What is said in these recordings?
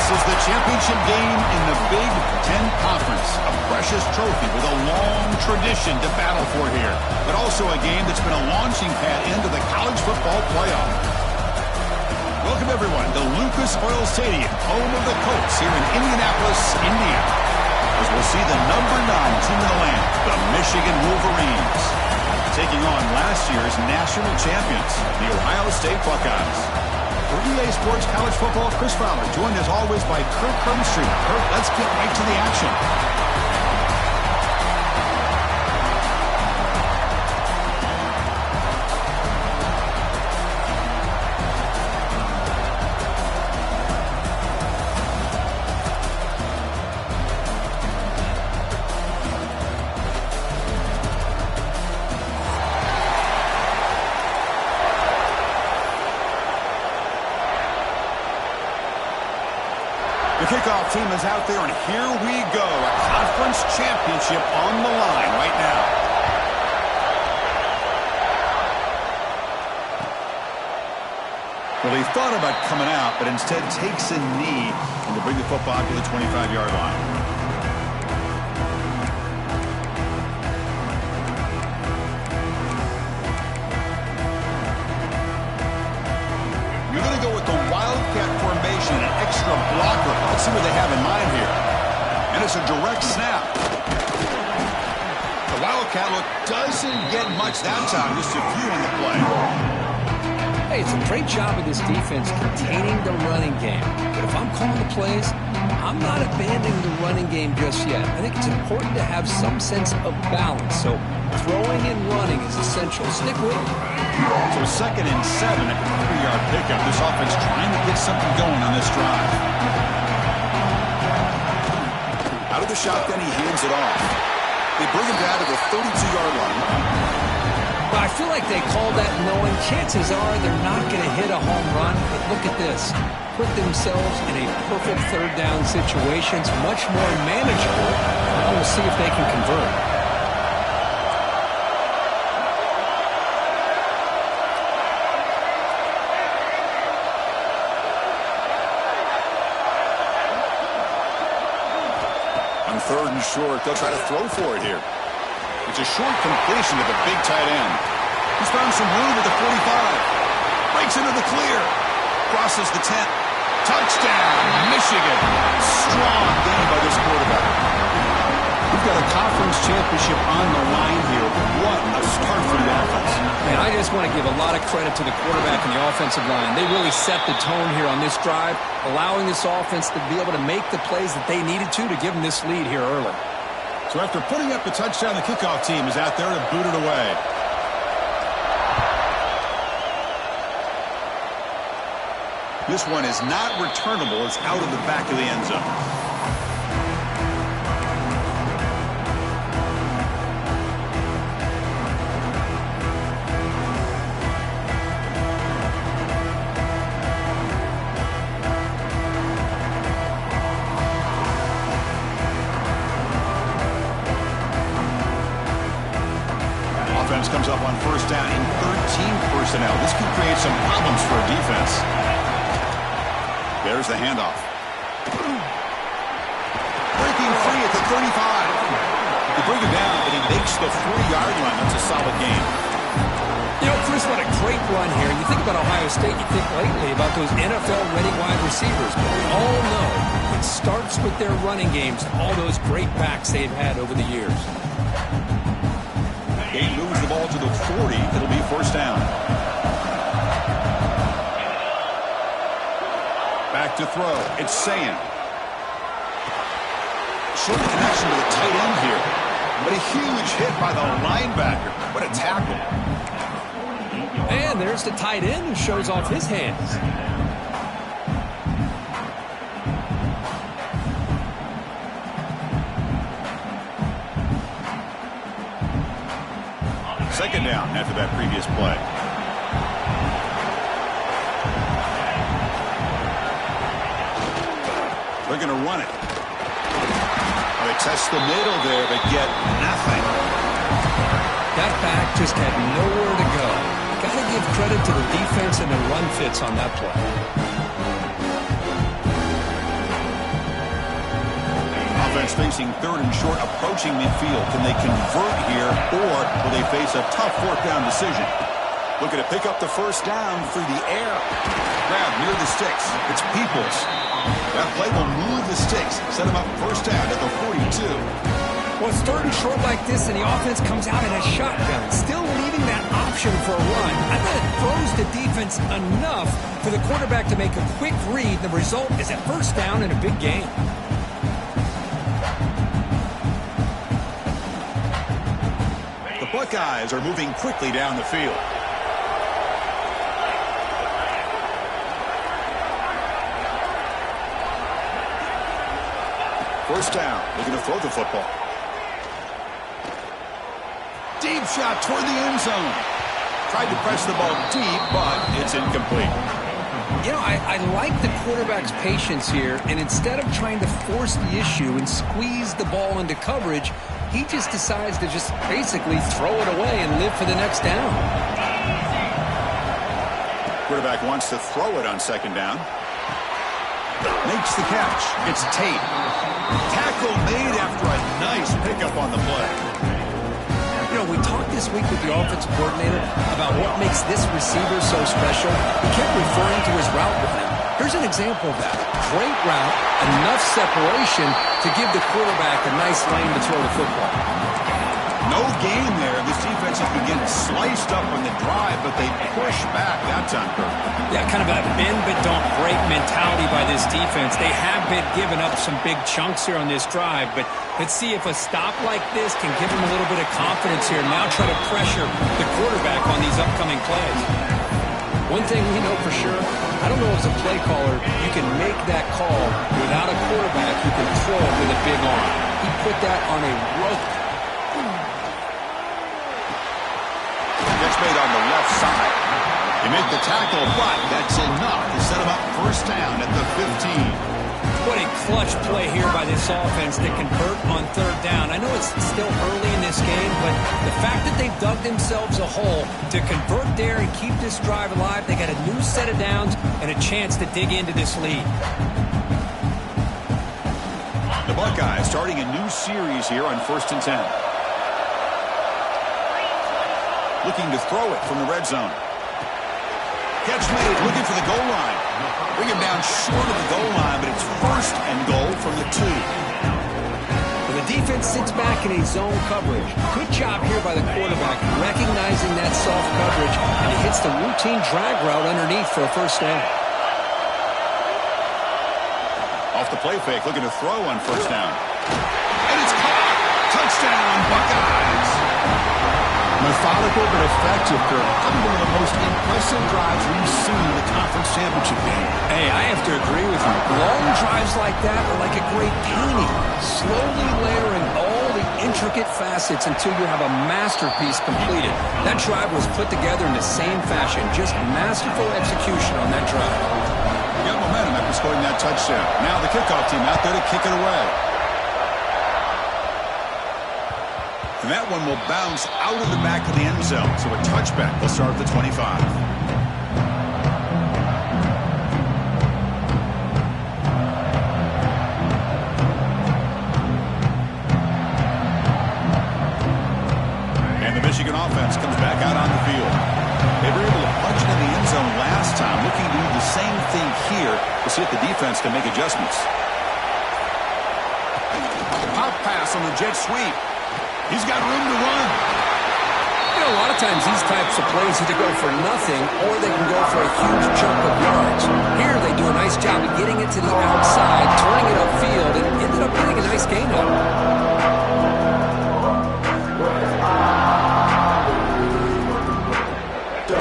is the championship game in the Big Ten Conference. A precious trophy with a long tradition to battle for here. But also a game that's been a launching pad into the college football playoff. Welcome, everyone, to Lucas Oil Stadium, home of the Colts here in Indianapolis, Indiana. As we'll see the number 9 team in the land, the Michigan Wolverines, taking on last year's national champions, the Ohio State Buckeyes. For EA Sports College Football, Chris Fowler, joined as always by Kirk Hermstreet. Kirk, let's get right to the action. The kickoff team is out there, and here we go. A conference championship on the line right now. Well, he thought about coming out, but instead takes a knee and to bring the football to the 25-yard line. You're going to go with the Wildcat formation, an extra blocker. Let's see what they have in mind here. And it's a direct snap. The Wildcat look doesn't get much that time, just a few on the play. Hey, it's a great job of this defense containing the running game. But if I'm calling the plays, I'm not abandoning the running game just yet. I think it's important to have some sense of balance. So throwing and running is essential. Stick with it. So 2nd and 7 at the 3-yard pickup. This offense trying to get something going on this drive. Out of the shotgun, he hands it off. They bring him down to the 32-yard line. Well, I feel like they call that knowing chances are they're not going to hit a home run. But look at this. Put themselves in a perfect 3rd down situation. It's much more manageable. Now we'll see if they can convert. On 3rd and short, they'll try to throw for it here. It's a short completion to the big tight end. He's found some room at the 45. Breaks into the clear. Crosses the 10. Touchdown, Michigan. Strong game by this quarterback. We've got a conference championship on the line here. What a start for the offense. Man, I just want to give a lot of credit to the quarterback and the offensive line. They really set the tone here on this drive, allowing this offense to be able to make the plays that they needed to give them this lead here early. So after putting up the touchdown, the kickoff team is out there to boot it away. This one is not returnable. It's out of the back of the end zone. Offense comes up on 1st down in 13 personnel. This could create some problems for a defense. There's the handoff. Breaking free at the 35. They bring him down, but he makes the 40-yard line. That's a solid game. You know, Chris, what a great run here. You think about Ohio State, you think lately about those NFL-ready wide receivers. But we all know it starts with their running games, all those great backs they've had over the years. He moves the ball to the 40. It'll be 1st down. Back to throw. It's Sayan. Short connection to the tight end here. But a huge hit by the linebacker. What a tackle. And there's the tight end who shows off his hands. Second down after that previous play. They're going to run it. They test the middle there, but get nothing. That back just had nowhere to go. Got to give credit to the defense and the run fits on that play. facing third and short, approaching midfield. Can they convert here, or will they face a tough fourth down decision? Looking to pick up the first down through the air. Grab near the sticks. It's Peoples. That play will move the sticks. Set him up first down at the 42. Well, it's third and short like this, and the offense comes out in a shotgun, still leaving that option for a run. I thought it throws the defense enough for the quarterback to make a quick read. The result is a first down in a big game. The Buckeyes are moving quickly down the field. First down, looking to throw the football. Deep shot toward the end zone. Tried to press the ball deep, but it's incomplete. You know, I like the quarterback's patience here, and instead of trying to force the issue and squeeze the ball into coverage, he just decides to just basically throw it away and live for the next down. Quarterback wants to throw it on second down. Makes the catch. It's Tate. Tackle made after a nice pickup on the play. You know, we talked this week with the offensive coordinator about what makes this receiver so special. He kept referring to his route running. Here's an example of that. Great route, enough separation to give the quarterback a nice lane to throw the football. No gain there. This defense has been getting sliced up on the drive, but they push back that time, Kirk. Yeah, kind of a bend but don't break mentality by this defense. They have been giving up some big chunks here on this drive, but let's see if a stop like this can give them a little bit of confidence here. Now try to pressure the quarterback on these upcoming plays. One thing we know for sure, I don't know as a play caller, you can make that call without a quarterback who can throw it with a big arm. He put that on a rope. Gets made on the left side. They make the tackle, but that's enough to set him up first down at the 15. What a clutch play here by this offense to convert on third down. I know it's still early in this game, but the fact that they've dug themselves a hole to convert there and keep this drive alive, they got a new set of downs and a chance to dig into this lead. The Buckeyes starting a new series here on 1st and 10. Looking to throw it from the red zone. Catch made, looking for the goal line. Bring him down short of the goal line, but it's first and goal from the 2. Well, the defense sits back in a zone coverage. Good job here by the quarterback, recognizing that soft coverage, and he hits the routine drag route underneath for a first down. Off the play fake, looking to throw on first down. And it's caught! Touchdown, Buckeyes! Methodical but effective, Kirk. Probably one of the most impressive drives we've seen in the conference championship game. Hey, I have to agree with you. Long drives like that are like a great painting, slowly layering all the intricate facets until you have a masterpiece completed. That drive was put together in the same fashion, just masterful execution on that drive. Got momentum after scoring that touchdown. Now the kickoff team out there to kick it away. And that one will bounce out of the back of the end zone. So a touchback will start at the 25. And the Michigan offense comes back out on the field. They were able to punch it in the end zone last time. Looking to do the same thing here to see if the defense can make adjustments. Pop pass on the jet sweep. He's got room to run. You know, a lot of times these types of plays either go for nothing or they can go for a huge chunk of yards. Here they do a nice job of getting it to the outside, turning it upfield, and ended up getting a nice gain on it.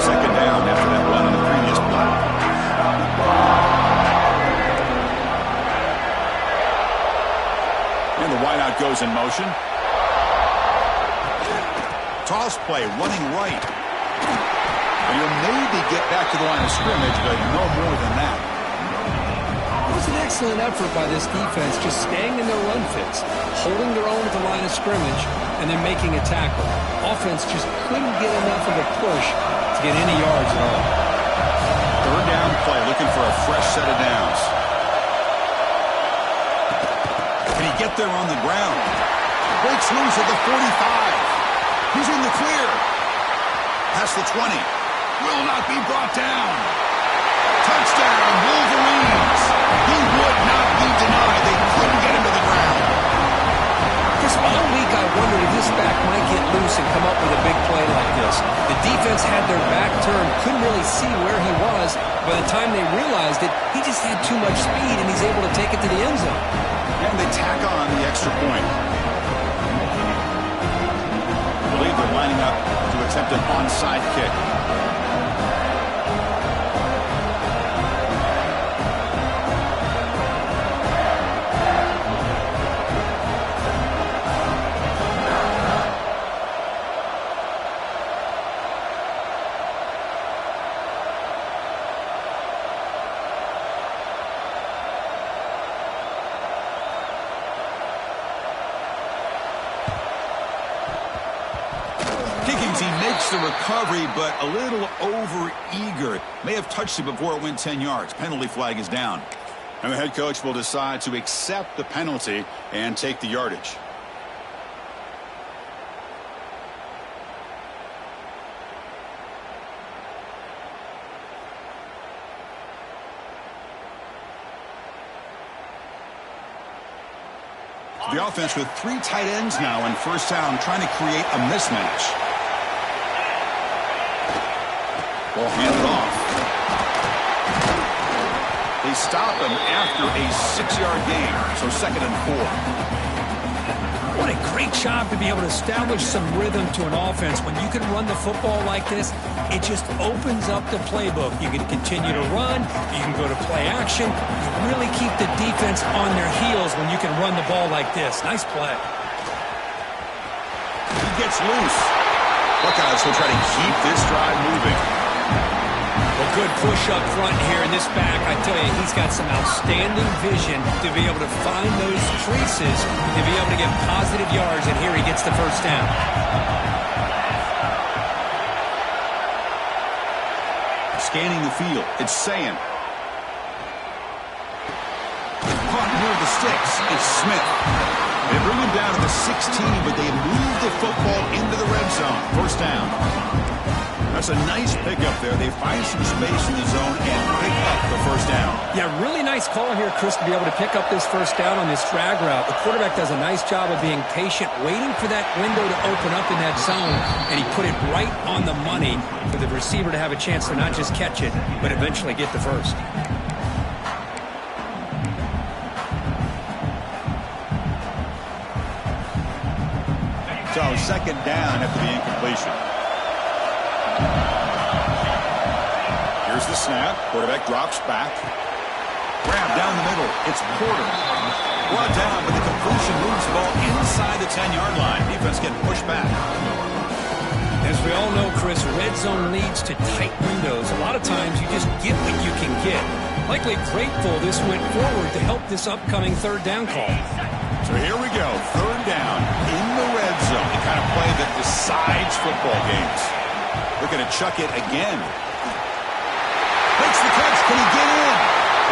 Second down after that run on the previous play. And the wideout goes in motion. Toss play, running right. And you'll maybe get back to the line of scrimmage, but no more than that. It was an excellent effort by this defense, just staying in their run fits, holding their own at the line of scrimmage, and then making a tackle. Offense just couldn't get enough of a push to get any yards at all. Third down play, looking for a fresh set of downs. Can he get there on the ground. Breaks loose at the 45. He's in the clear. Past the 20. Will not be brought down. Touchdown, Wolverines. He would not be denied. They couldn't get him to the ground. Just all week I wondered if this back might get loose and come up with a big play like this. The defense had their back turned, couldn't really see where he was. By the time they realized it, he just had too much speed, and he's able to take it to the end zone. And they tack on the extra point. I believe they're lining up to attempt an onside kick. He makes the recovery, but a little over-eager. May have touched it before it went 10 yards. Penalty flag is down. And the head coach will decide to accept the penalty and take the yardage. The offense with 3 tight ends now in first down, trying to create a mismatch. Ball handed off. They stop him after a 6-yard gain, so 2nd and 4. What a great job to be able to establish some rhythm to an offense. When you can run the football like this, it just opens up the playbook. You can continue to run. You can go to play action. You really keep the defense on their heels when you can run the ball like this. Nice play. He gets loose. Buckeyes will try to keep this drive moving. A good push up front here in this back. I tell you, he's got some outstanding vision to be able to find those creases, to be able to get positive yards, and here he gets the first down. Scanning the field, it's Sayan. Caught near the sticks, it's Smith. They bring him down to the 16, but they move the football into the red zone. First down. That's a nice pickup there. They find some space in the zone and pick up the first down. Yeah, really nice call here, Chris, to be able to pick up this first down on this drag route. The quarterback does a nice job of being patient, waiting for that window to open up in that zone, and he put it right on the money for the receiver to have a chance to not just catch it, but eventually get the first. So 2nd down after the incompletion. Here's the snap. Quarterback drops back. Grab down the middle. It's Porter. Brought down, but the completion moves the ball inside the 10-yard line. Defense getting pushed back. As we all know, Chris, red zone leads to tight windows. A lot of times you just get what you can get. Likely grateful this went forward to help this upcoming 3rd down call. So here we go. 3rd down in the red zone. The kind of play that decides football games. Looking to chuck it again. Makes the catch. Can he get in?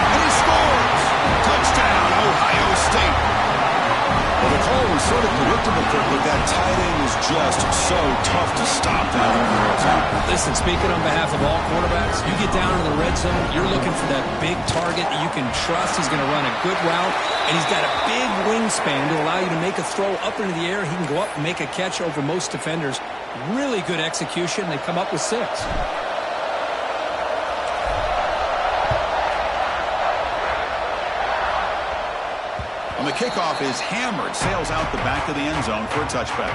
And he scores. Touchdown, Ohio State. Well, the call was sort of predictable, but that tight end is just so tough to stop down in the red zone. Listen, speaking on behalf of all quarterbacks, you get down in the red zone, you're looking for that big target that you can trust. He's going to run a good route, and he's got a big wingspan to allow you to make a throw up into the air. He can go up and make a catch over most defenders. Really good execution. They come up with 6. On the kickoff is hammered, sails out the back of the end zone for a touchback.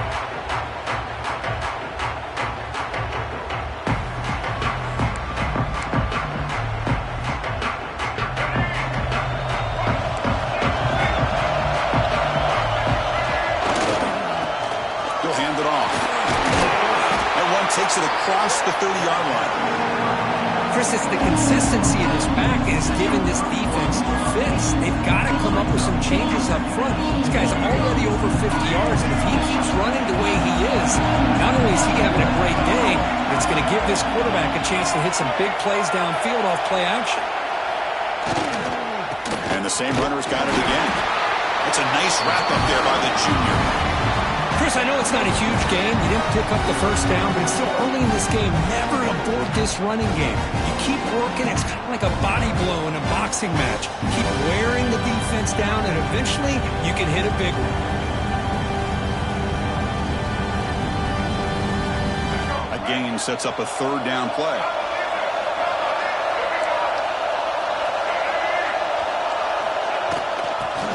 He'll hand it off. That one takes it across the 30-yard line. Chris, it's the consistency of this back is giving this defense fits. They've got to come up with some changes up front. This guy's already over 50 yards, and if he keeps running the way he is, not only is he having a great day, but it's going to give this quarterback a chance to hit some big plays downfield off play action. And the same runner's got it again. It's a nice wrap-up there by the junior. Chris, I know it's not a huge game. You didn't pick up the first down, but it's still early in this game. Never abort this running game. You keep working. It's kind of like a body blow in a boxing match. Keep wearing the defense down, and eventually you can hit a big one. A gain sets up a third down play.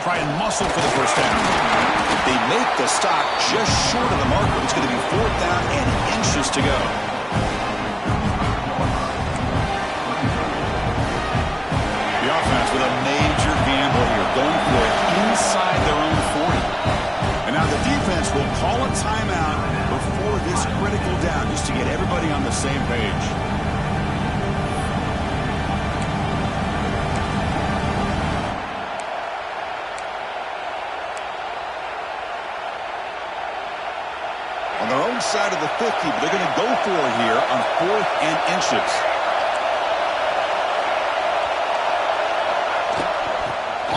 Try and muscle for the first down. They make the stop just short of the marker. It's going to be fourth down and inches to go. The offense with a major gamble here, going for it inside their own 40. And now the defense will call a timeout before this critical down, just to get everybody on the same page. On their own side of the 50, but they're going to go for it here on fourth and inches.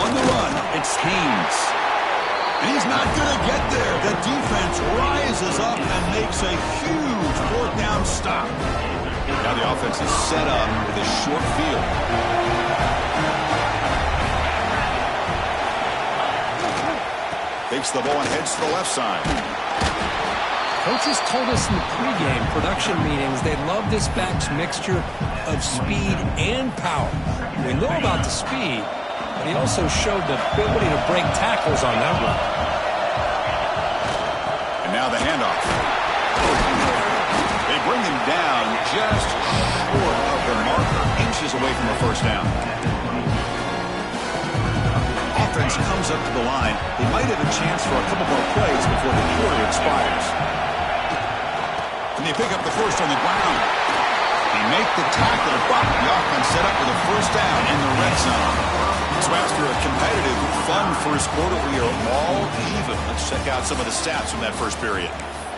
On the run, it's Haynes. And he's not going to get there. The defense rises up and makes a huge fourth down stop. Now the offense is set up with a short field. Takes the ball and heads to the left side. Coaches told us in the pregame production meetings they love this back's mixture of speed and power. We know about the speed, but he also showed the ability to break tackles on that run. And now the handoff. They bring him down just short of the marker, inches away from a first down. Offense comes up to the line. They might have a chance for a couple more plays before the quarter expires. And they pick up the first on the ground. They make the tackle, but the offense set up with a first down in the red zone. So after a competitive, fun first quarter, we are all even. Let's check out some of the stats from that first period.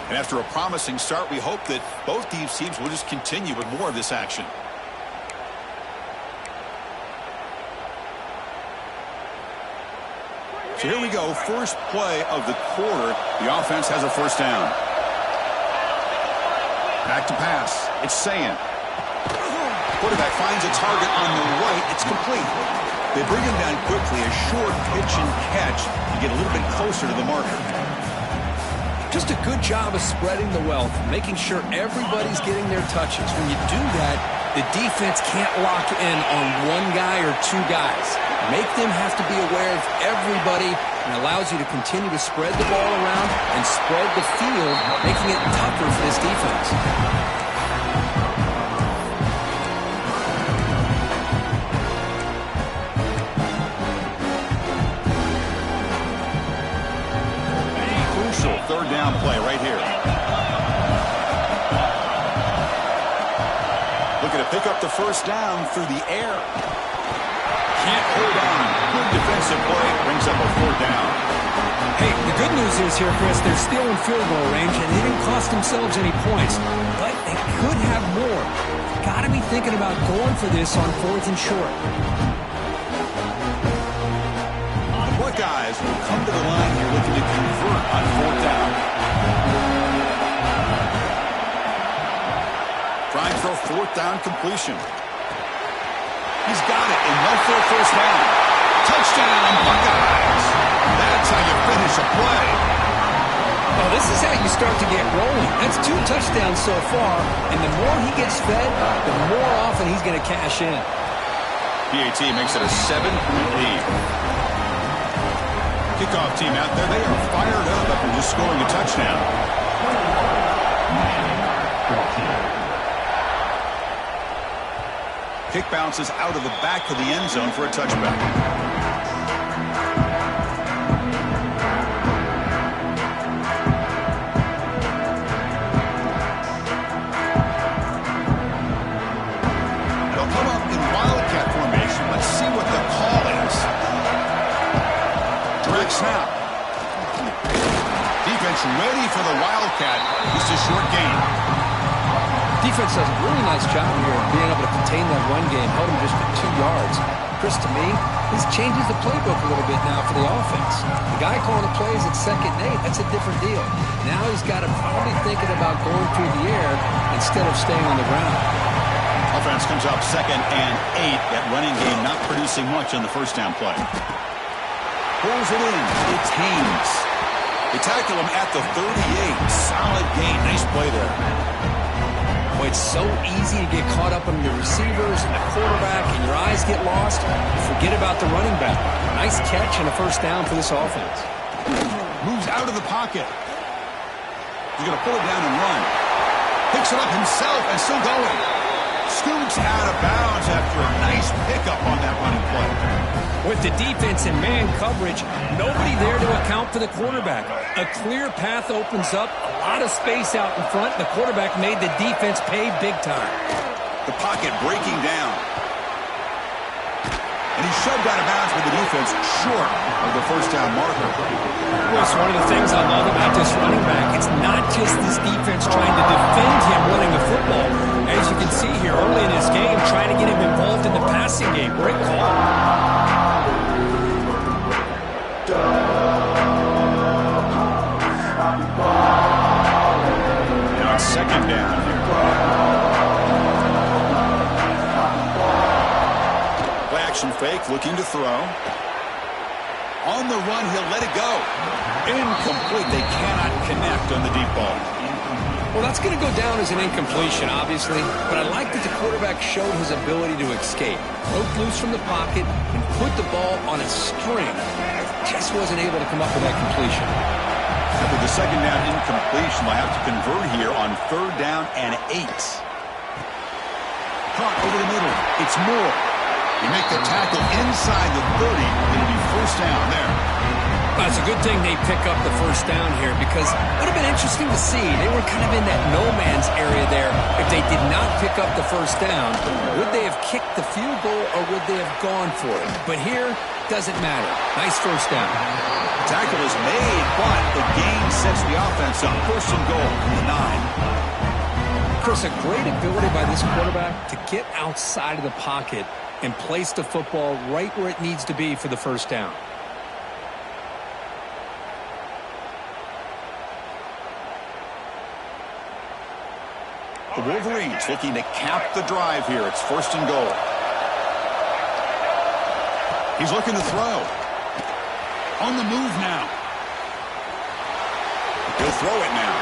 And after a promising start, we hope that both these teams will just continue with more of this action. So here we go, first play of the quarter. The offense has a first down. Back to pass. It's Sayan. Quarterback finds a target on the right. It's complete. They bring him down quickly. A short pitch and catch to get a little bit closer to the marker. Just a good job of spreading the wealth, making sure everybody's getting their touches. When you do that, the defense can't lock in on one guy or two guys. Make them have to be aware of everybody, and allows you to continue to spread the ball around and spread the field, making it tougher for this defense. Third down play right here. Looking to pick up the first down through the air. Can't hold on. Good defensive play. Brings up a fourth down. Hey, the good news is here, Chris, they're still in field goal range, and they didn't cost themselves any points. But they could have more. Got to be thinking about going for this on fourth and short. Buckeyes will come to the line here looking to convert on fourth down. Trying for a fourth down completion. He's got it, and no for a first down. Touchdown, Buckeyes. That's how you finish a play. Oh, this is how you start to get rolling. That's 2 touchdowns so far, and the more he gets fed, the more often he's going to cash in. PAT makes it a 7-point lead. Kickoff team out there, they are fired up after just scoring a touchdown. Kick bounces out of the back of the end zone for a touchback. They'll come up in Wildcat formation. Let's see what the call is. Direct snap. Defense ready for the Wildcat. Just a short gain. Defense does a really nice job here of being able to contain that run game. Held him just for 2 yards. Chris, to me, this changes the playbook a little bit now for the offense. The guy calling the plays at 2nd and 8, that's a different deal. Now he's got to probably thinking about going through the air instead of staying on the ground. Offense comes up 2nd and 8. That running game not producing much on the first down play. Pulls it in. It's Haynes. They tackle him at the 38. Solid gain. Nice play there. Boy, it's so easy to get caught up in the receivers and the quarterback, and your eyes get lost. Forget about the running back. Nice catch and a first down for this offense. Moves out of the pocket. He's going to pull it down and run. Picks it up himself and still going. Scoots out of bounds after a nice pickup on that running play. With the defense in man coverage, nobody there to account for the quarterback. A clear path opens up, a lot of space out in front. The quarterback made the defense pay big time. The pocket breaking down. And he's shoved out of bounds with the defense short of the first down marker. That's one of the things I love about this running back. It's not just this defense trying to defend him running the football. As you can see here early in this game, trying to get him involved in the passing game. Great call. Now it's 2nd down here. Play action fake, looking to throw. On the run, he'll let it go. Incomplete. They cannot connect on the deep ball. Well, that's going to go down as an incompletion, obviously, but I like that the quarterback showed his ability to escape. Broke loose from the pocket and put the ball on a string. Just wasn't able to come up with that completion. After the 2nd down incompletion, they'll have to convert here on 3rd down and 8. Caught over the middle. It's Moore. You make the tackle inside the 30. It'll be first down there. Well, it's a good thing they pick up the first down here because it would have been interesting to see. They were kind of in that no-man's area there. If they did not pick up the first down, would they have kicked the field goal or would they have gone for it? But here, doesn't matter. Nice first down. Tackle is made, but the gain sets the offense up. First and goal from the 9. Chris, a great ability by this quarterback to get outside of the pocket and place the football right where it needs to be for the first down. The Wolverines looking to cap the drive here. It's first and goal. He's looking to throw. On the move now. He'll throw it now.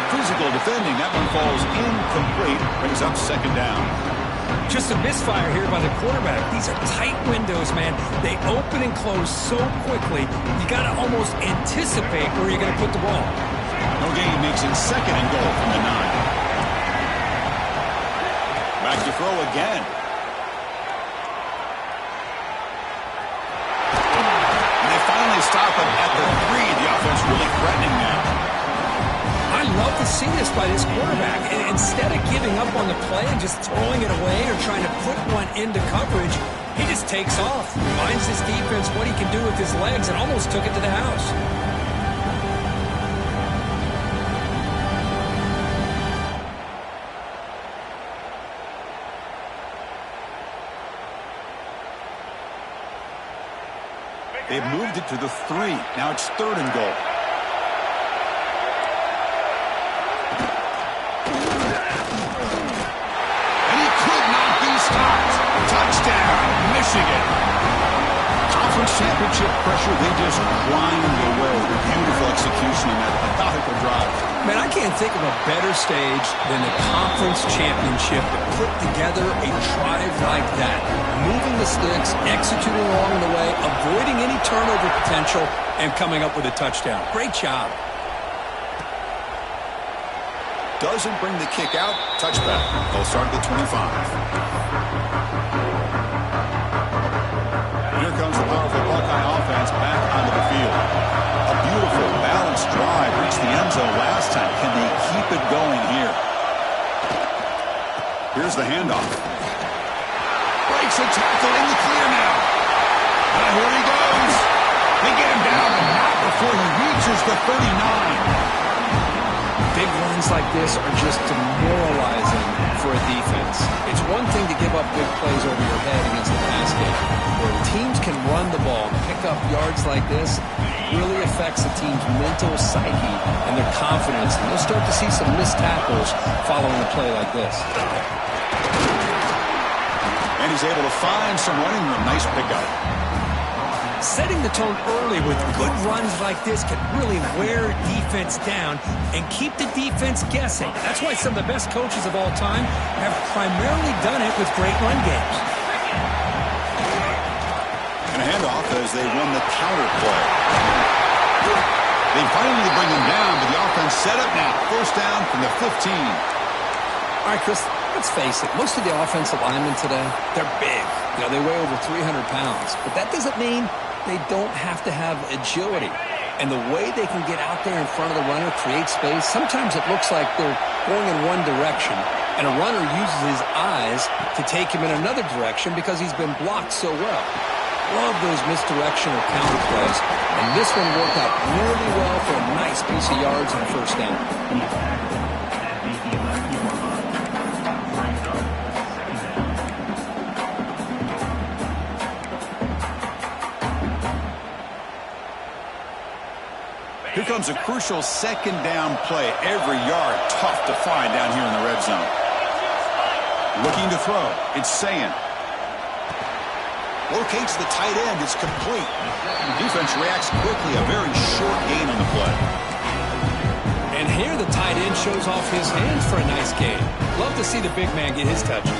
Physical defending. That one falls incomplete. Brings up 2nd down. Just a misfire here by the quarterback. These are tight windows, man. They open and close so quickly. You got to almost anticipate where you're going to put the ball. No gain makes it 2nd and goal from the 9. Back to throw again. And they finally stop him at the 3. The offense really threatening now. I love to see this by this quarterback. And instead of giving up on the play and just throwing it away or trying to put one into coverage, he just takes off. Reminds his defense what he can do with his legs and almost took it to the house. They've moved it to the 3. Now it's 3rd and goal. And he could not be stopped. Touchdown, Michigan. Conference championship pressure, they just grind away. Beautiful execution on that methodical drive. Man, I can't think of a better stage than the conference championship to put together a drive like that. Moving the sticks, executing along the way, avoiding any turnover potential, and coming up with a touchdown. Great job. Doesn't bring the kick out. Touchback. They'll start at the 25. Here comes the powerful Buckeye offense back onto the field. A beautiful, balanced drive. Reached the end zone last time. Can they keep it going here? Here's the handoff. Breaks a tackle in the clear now. And here he goes. They get him down, but not before he reaches the 39. Big runs like this are just demoralizing for a defense. It's one thing to give up big plays over your head against the pass game, or can run the ball and pick up yards like this, it really affects the team's mental psyche and their confidence. And you'll start to see some missed tackles following a play like this. And he's able to find some running room. Nice pickup. Setting the tone early with good runs like this can really wear defense down and keep the defense guessing. That's why some of the best coaches of all time have primarily done it with great run games. And a handoff as they run the counter play. They finally bring him down, but the offense set up now. First down from the 15. All right, Chris, let's face it. Most of the offensive linemen today, they're big. You know, they weigh over 300 pounds. But that doesn't mean they don't have to have agility. And the way they can get out there in front of the runner, create space, sometimes it looks like they're going in one direction, and a runner uses his eyes to take him in another direction because he's been blocked so well. Love those misdirection or counter plays, and this one worked out really well for a nice piece of yards on first down. Here comes a crucial second down play. Every yard tough to find down here in the red zone. Looking to throw. It's Sayin. Locates the tight end. It's complete. Defense reacts quickly. A very short gain on the play. And here the tight end shows off his hands for a nice gain. Love to see the big man get his touches.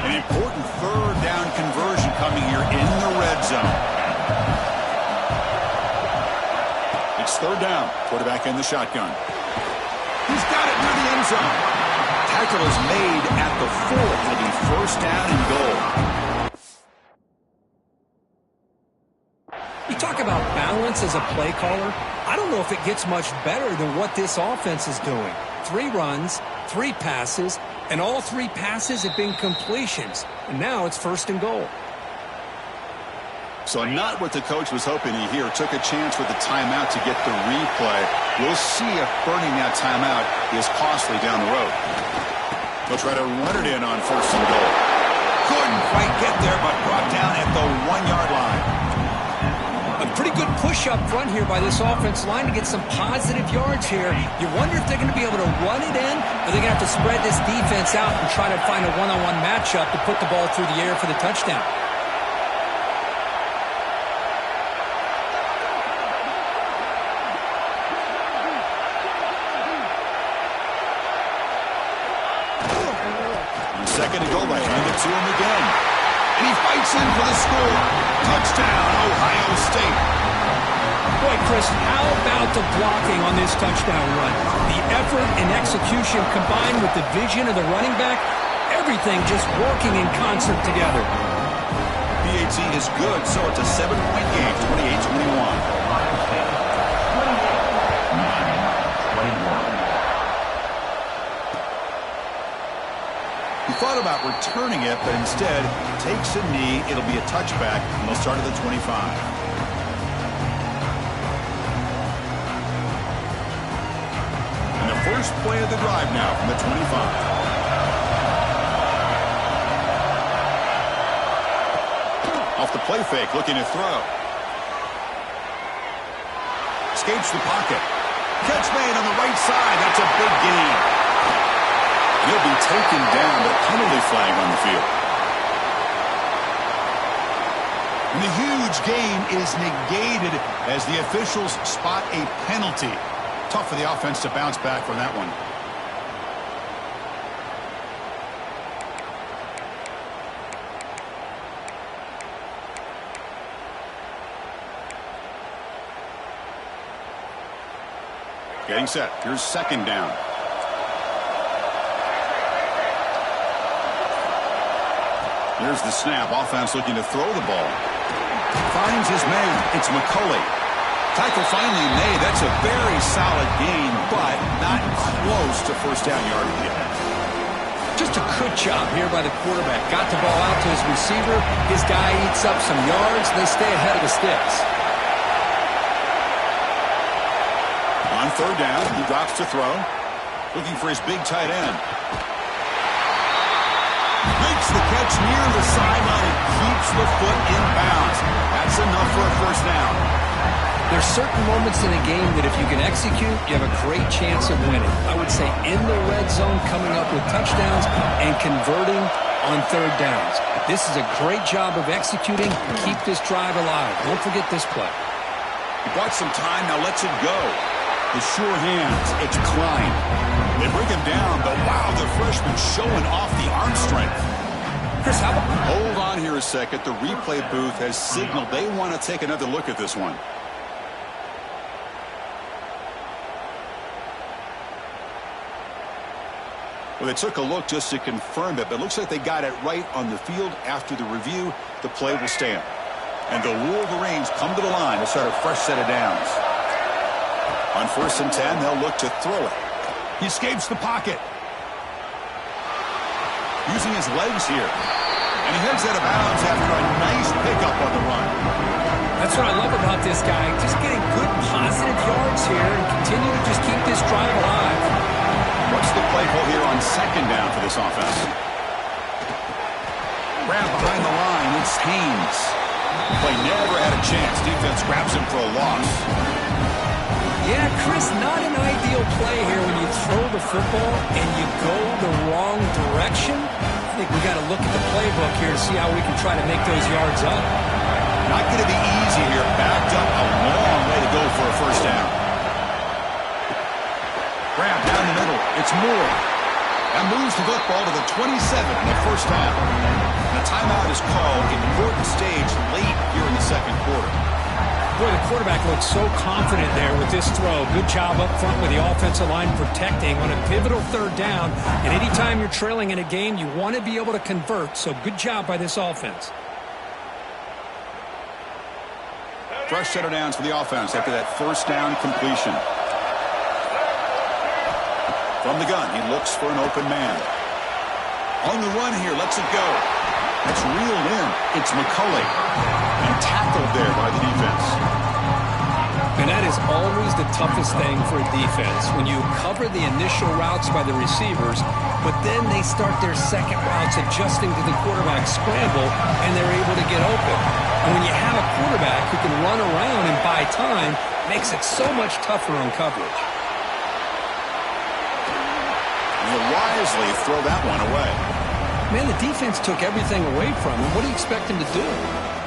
Important third down conversion coming here in the red zone. It's third down. Quarterback in the shotgun. He's got it near the end zone. Tackle is made at the 4. It'll be first down and goal. You talk about balance as a play caller. I don't know if it gets much better than what this offense is doing. 3 runs, 3 passes, and all 3 passes have been completions. And now it's first and goal. So not what the coach was hoping to hear. Took a chance with the timeout to get the replay. We'll see if burning that timeout is costly down the road. They'll try to run it in on first and goal. Couldn't quite get there, but brought down at the 1-yard line. A pretty good push up front here by this offense line to get some positive yards here. You wonder if they're going to be able to run it in, or they're going to have to spread this defense out and try to find a one-on-one matchup to put the ball through the air for the touchdown. Second and goal, they hand it to him again. And he fights in for the score. Touchdown, Ohio State. Boy, Chris, how about the blocking on this touchdown run? The effort and execution combined with the vision of the running back, everything just working in concert together. PAT is good, so it's a 7-point game, 28-21. He thought about returning it, but instead takes a knee. It'll be a touchback, and they'll start at the 25. And the first play of the drive now from the 25. Off the play fake, looking to throw. Escapes the pocket. Catch made on the right side. That's a big gain. He'll be taken down, but penalty flag on the field. And the huge gain is negated as the officials spot a penalty. Tough for the offense to bounce back from that one. Getting set. Here's second down. Here's the snap. Offense looking to throw the ball. Finds his man. It's McCulley. Tackle finally made. That's a very solid gain, but not close to first down yardage yet. Just a good job here by the quarterback. Got the ball out to his receiver. His guy eats up some yards. They stay ahead of the sticks. On third down, he drops to throw. Looking for his big tight end. Makes the catch near the sideline and keeps the foot in bounds. That's enough for a first down. There's certain moments in a game that if you can execute, you have a great chance of winning. I would say in the red zone, coming up with touchdowns and converting on third downs. This is a great job of executing. Keep this drive alive. Don't forget this play. He bought some time, now lets it go. The sure hands, it's Klein. They bring him down, but wow, the freshman showing off the arm strength. Chris, how about... Hold on here a second. The replay booth has signaled they want to take another look at this one. Well, they took a look just to confirm it, but it looks like they got it right on the field. After the review, the play will stand. And the Wolverines come to the line to start a fresh set of downs. On 1st and 10, they'll look to throw it. He escapes the pocket. Using his legs here. And he heads out of bounds after a nice pickup on the run. That's what I love about this guy. Just getting good positive yards here and continue to just keep this drive alive. What's the play call here on 2nd down for this offense? Grab behind the line. It's Haynes. Play never had a chance. Defense grabs him for a loss. Yeah, Chris, not an ideal play here when you throw the football and you go the wrong direction. I think we got to look at the playbook here to see how we can try to make those yards up. Not going to be easy here. Backed up a long way to go for a first down. Grab down the middle. It's Moore. That moves the football to the 27 and a first down. The timeout is called. Important stage late here in the second quarter. Boy, the quarterback looks so confident there with this throw. Good job up front with the offensive line protecting on a pivotal 3rd down. And anytime you're trailing in a game, you want to be able to convert. So good job by this offense. Fresh set of downs for the offense after that first down completion. From the gun, he looks for an open man. On the run here, lets it go. That's reeled in. It's McCulley. And tackled there by the defense. And that is always the toughest thing for a defense, when you cover the initial routes by the receivers, but then they start their second routes adjusting to the quarterback scramble, and they're able to get open. And when you have a quarterback who can run around and buy time, it makes it so much tougher on coverage. And he'll wisely throw that one away. Man, the defense took everything away from him. What do you expect him to do?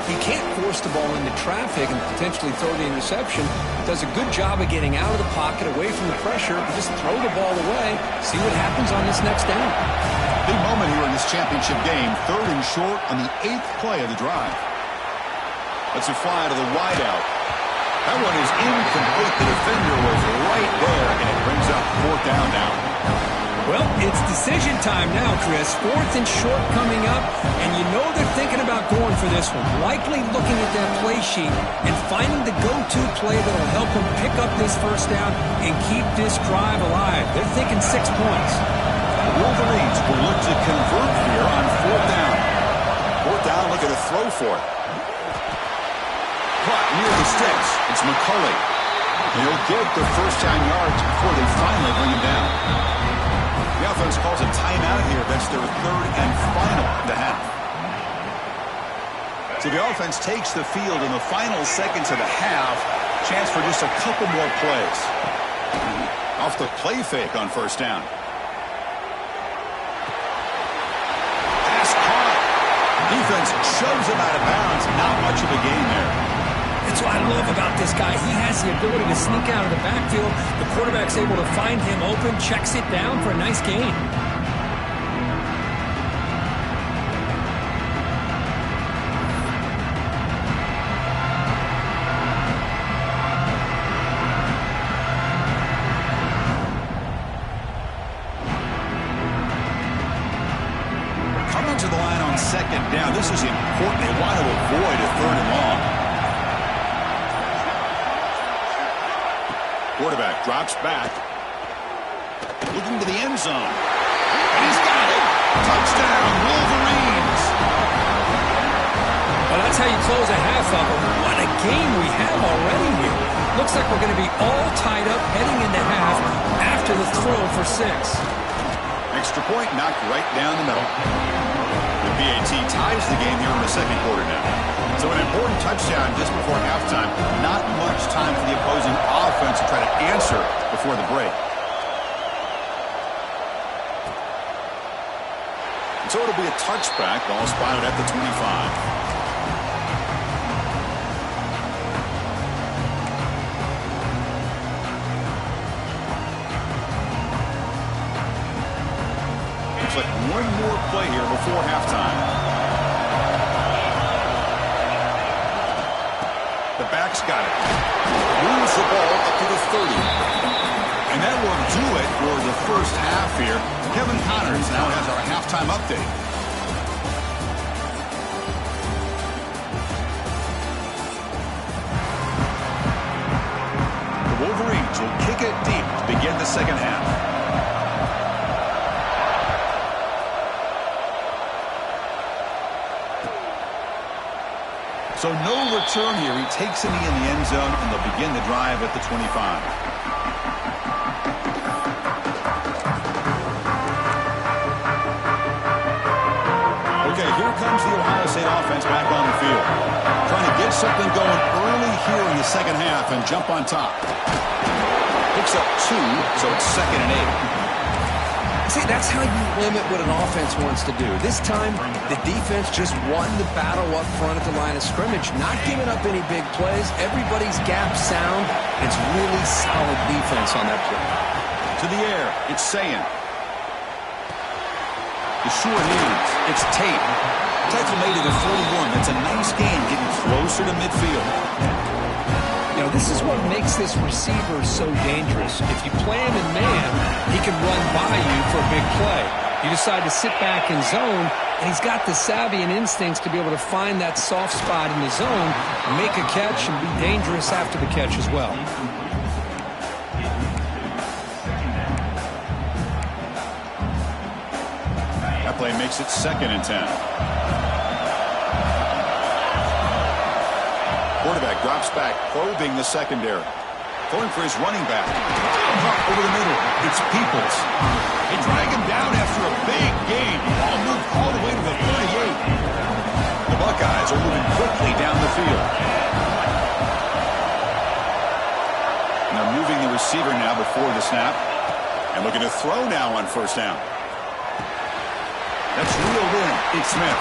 He can't force the ball into traffic and potentially throw the interception. Does a good job of getting out of the pocket, away from the pressure. Just throw the ball away. See what happens on this next down. Big moment here in this championship game. 3rd and short on the 8th play of the drive. Let's it fly to the wideout. That one is incomplete. The defender was right there, and it brings up 4th down now. Well, it's decision time now, Chris. 4th and short coming up, and you know they're thinking about going for this one. Likely looking at that play sheet and finding the go-to play that will help them pick up this first down and keep this drive alive. They're thinking 6 points. The Wolverines will look to convert here on 4th down. 4th down, looking to throw for it. Caught near the sticks. It's McCulley. He'll get the first down yards before they finally bring him down. The offense calls a timeout here. That's their 3rd and final of the half. So the offense takes the field in the final seconds of the half. Chance for just a couple more plays. Off the play fake on 1st down. Pass caught. Defense shoves him out of bounds. Not much of a gain there. That's what I love about this guy. He has the ability to sneak out of the backfield. The quarterback's able to find him open, checks it down for a nice gain. Coming to the line on 2nd down. This is important. They want to avoid a 3rd and long. Quarterback drops back. Looking to the end zone. And he's got it. Touchdown, Wolverines. Well, that's how you close a half up. What a game we have already here. Looks like we're going to be all tied up heading into half after the throw for 6. Extra point knocked right down the middle. The PAT ties the game here in the second quarter now. So an important touchdown just before halftime. Not much time for the opposing offense to try to answer before the break. So it'll be a touchback. Ball spotted at the 25. Like one more play here before halftime. The back's got it. Moves the ball up to the 30. And that will do it for the first half here. Kevin Connors now has our halftime update. The Wolverines will kick it deep to begin the second half. So no return here. He takes it in the end zone, and they'll begin the drive at the 25. Okay, here comes the Ohio State offense back on the field. Trying to get something going early here in the second half and jump on top. Picks up 2, so it's 2nd and 8. See, that's how you limit what an offense wants to do. This time, the defense just won the battle up front at the line of scrimmage, not giving up any big plays. Everybody's gap sound. It's really solid defense on that play. To the air, it's Sayin. The short hands, it's Tate. Tackle made at the 41. That's a nice gain, getting closer to midfield. You know, this is what makes this receiver so dangerous. If you play him in man, he can run by you for a big play. You decide to sit back in zone, and he's got the savvy and instincts to be able to find that soft spot in the zone, make a catch, and be dangerous after the catch as well. That play makes it 2nd and 10. Quarterback drops back, probing the secondary. Going for his running back. Over the middle, it's Peoples. They drag him down after a big gain. Ball moved all the way to the 38. The Buckeyes are moving quickly down the field. And they're moving the receiver now before the snap. And looking to throw now on first down. That's reeled in. It's Smith.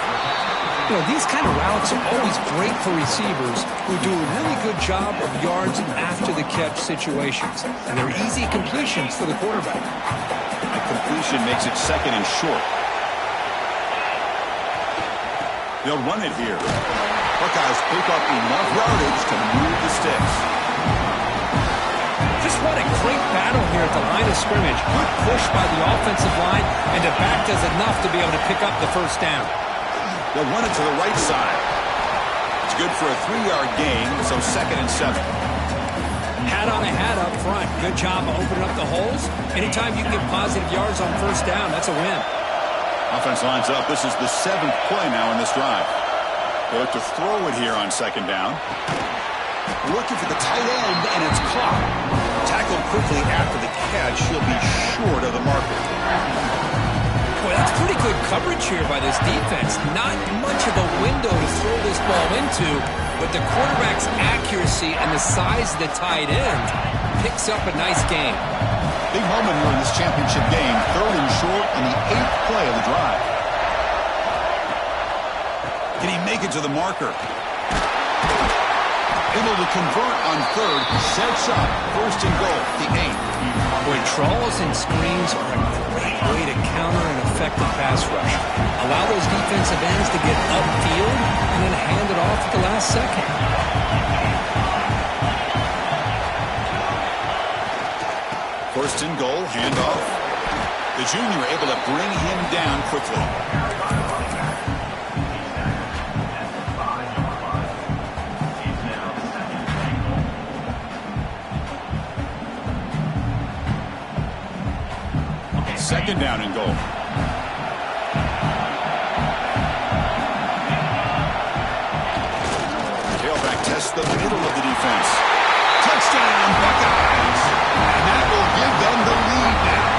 You know, these kind of routes are always great for receivers who do a really good job of yards and after-the-catch situations. And they're easy completions for the quarterback. That completion makes it 2nd and short. They'll run it here. Buckeyes pick up enough yardage to move the sticks. Just what a great battle here at the line of scrimmage. Good push by the offensive line, and the back does enough to be able to pick up the first down. They'll run it to the right side. It's good for a 3-yard gain, so 2nd and 7. Hat on a hat up front. Good job of opening up the holes. Anytime you can get positive yards on first down, that's a win. Offense lines up. This is the 7th play now in this drive. They look to throw it here on 2nd down. Looking for the tight end, and it's caught. Tackled quickly after the catch. He'll be short of the marker. Boy, that's pretty good coverage here by this defense. Not much of a window to throw this ball into, but the quarterback's accuracy and the size of the tight end picks up a nice gain. Big moment here in this championship game. 3rd and short on the 8th play of the drive. Can he make it to the marker? Able to convert on 3rd. Sets up 1st and goal, the 8th. Boy, trawls and screens are a great way to counter an effective pass rush. Allow those defensive ends to get upfield and then hand it off at the last second. 1st and goal, handoff. The junior able to bring him down quickly. Second down and goal. Tailback tests the middle of the defense. Touchdown! Touchdown, Buckeyes! And that will give them the lead now.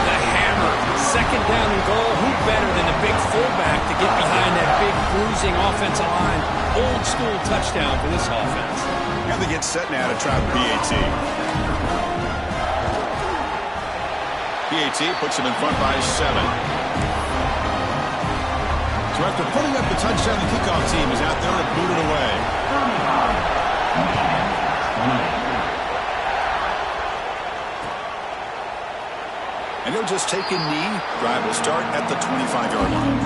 The hammer. Second down and goal. Who better than the big fullback to get behind that big bruising offensive line? Old school touchdown for this offense. Now they get set now to try the PAT. PAT puts him in front by 7. So after putting up the touchdown, the kickoff team is out there to boot it away. And he'll just take a knee. Drive will start at the 25-yard line.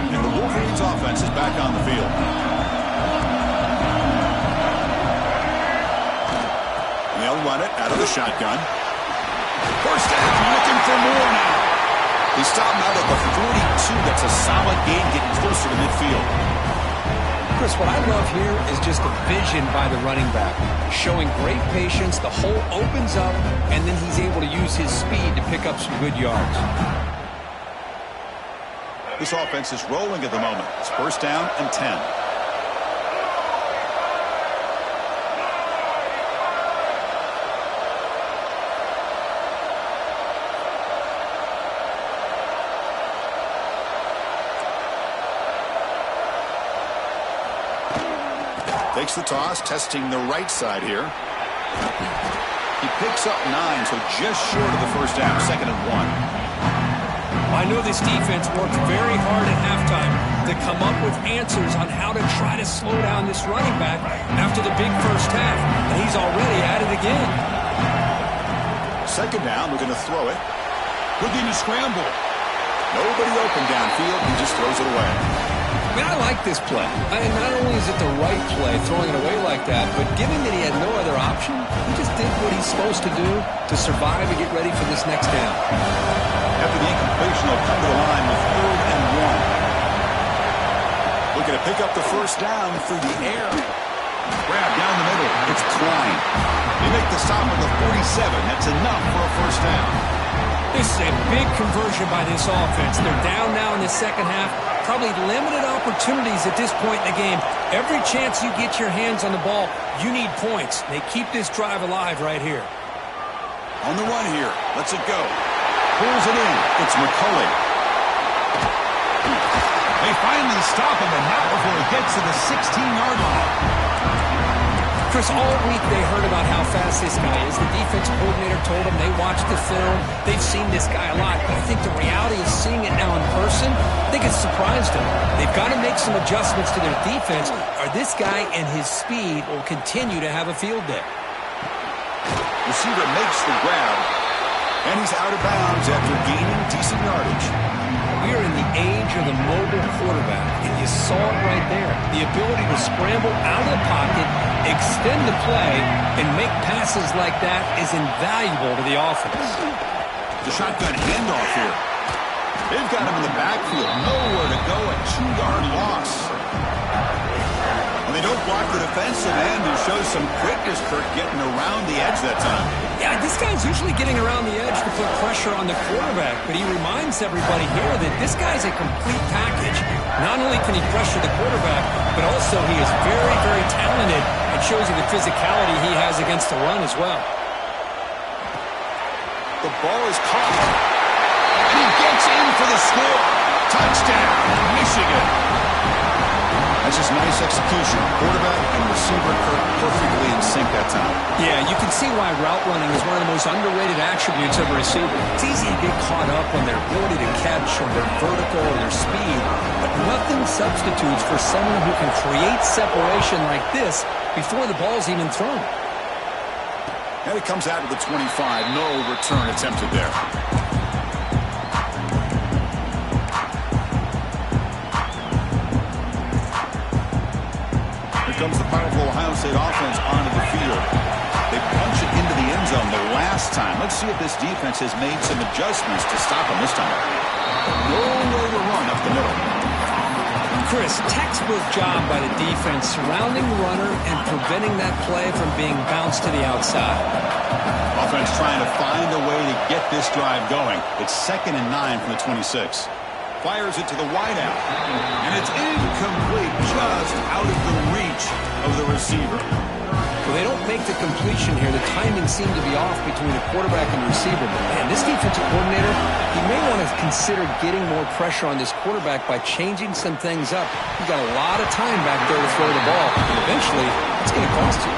And the Wolverines offense is back on the field. And they'll run it out of the shotgun. First down, looking for more now. He stopped out at the 42. That's a solid gain, getting closer to midfield. Chris, what I love here is just the vision by the running back. Showing great patience, the hole opens up, and then he's able to use his speed to pick up some good yards. This offense is rolling at the moment. It's first down and 10. Takes the toss, testing the right side here. He picks up 9, so just short of the first down, 2nd and 1. I know this defense worked very hard at halftime to come up with answers on how to try to slow down this running back after the big first half, and he's already at it again. 2nd down, we're going to throw it. Looking to scramble. Nobody open downfield, he just throws it away. I mean, I like this play. Not only is it the right play, throwing it away like that, but given that he had no other option, he just did what he's supposed to do to survive and get ready for this next down. After the incompletion, he'll come to the line with 3rd and 1. Looking to pick up the first down through the air. Grab down the middle. It's Klein. They make the stop at the 47. That's enough for a first down. This is a big conversion by this offense. They're down now in the second half. Probably limited opportunities at this point in the game. Every chance you get your hands on the ball, you need points. They keep this drive alive right here. On the run here. Lets it go. Pulls it in. It's McCulley. They finally stop him, and not before he gets to the 16-yard line. Chris, all week they heard about how fast this guy is. The defense coordinator told them they watched the film. They've seen this guy a lot. But I think the reality is seeing it now in person, I think it's surprised them. They've got to make some adjustments to their defense, or this guy and his speed will continue to have a field day. Receiver makes the grab, and he's out of bounds after gaining decent yardage. We are in the age of the mobile quarterback, and you saw it right there. The ability to scramble out of the pocket, extend the play, and make passes like that is invaluable to the offense. The shotgun handoff here. They've got him in the backfield. Nowhere to go, a 2-yard loss. And they don't block the defensive end, who shows some quickness, Kirk, getting around the edge that time. Yeah, this guy's usually getting around the edge to put pressure on the quarterback, but he reminds everybody here that this guy's a complete package. Not only can he pressure the quarterback, but also he is very, very talented. It shows you the physicality he has against the run as well. The ball is caught. He gets in for the score. Touchdown, Michigan. That's just nice execution. Quarterback and receiver perfectly in sync that time. Yeah, you can see why route running is one of the most underrated attributes of a receiver. It's easy to get caught up on their ability to catch or their vertical or their speed, but nothing substitutes for someone who can create separation like this before the ball's even thrown. And it comes out to the 25. No return attempted there. Comes the powerful Ohio State offense onto the field. They punch it into the end zone the last time. Let's see if this defense has made some adjustments to stop them this time. No way to run up the middle. Chris, textbook job by the defense surrounding the runner and preventing that play from being bounced to the outside. Offense trying to find a way to get this drive going. It's 2nd and 9 from the 26. Fires it to the wideout. And it's incomplete, just out of the reach of the receiver. Well, they don't make the completion here. The timing seemed to be off between the quarterback and the receiver. But, man, this defensive coordinator, he may want to consider getting more pressure on this quarterback by changing some things up. You've got a lot of time back there to throw the ball. And eventually, it's going to cost you.